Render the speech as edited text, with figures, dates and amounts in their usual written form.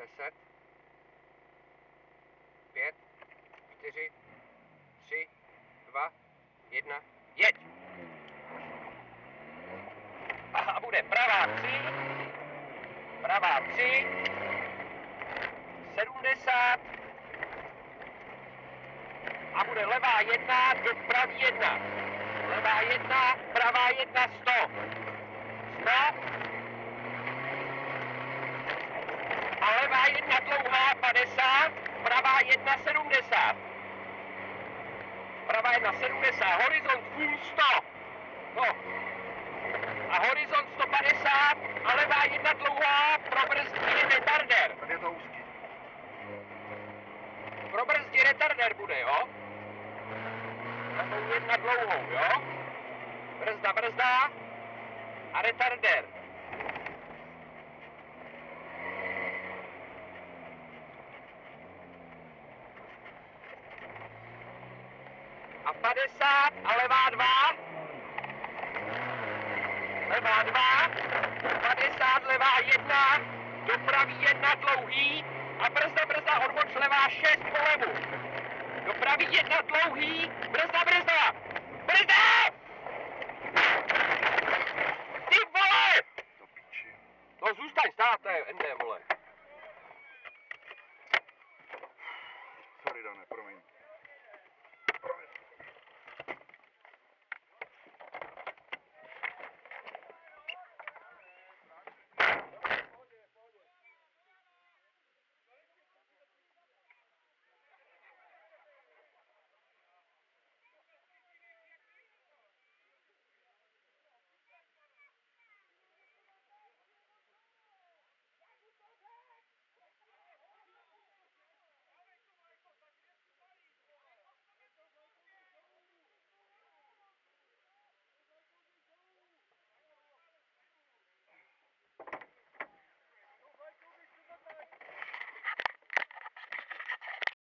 10, 5, 4, 3, 2, 1, jeď! A bude pravá 3, 70 a bude levá 1 do pravý 1. Levá 1, pravá 1, 100. 100. A levá 1 dlouhá 50, pravá 1 70. Pravá 1 70, horizont full 100. No. A horizont 150 a levá 1 dlouhá pro brzdí retarder. Tady je to úzký. Pro brzdí retarder bude, jo? Levou 1 dlouhou, jo? Brzda a retarder. A 50 a levá 2. Levá 2. 50 levá 1. Do pravý 1 dlouhý. A brzda, odboč levá 6 po levu. Do pravý 1 dlouhý. Brzda. Brzda!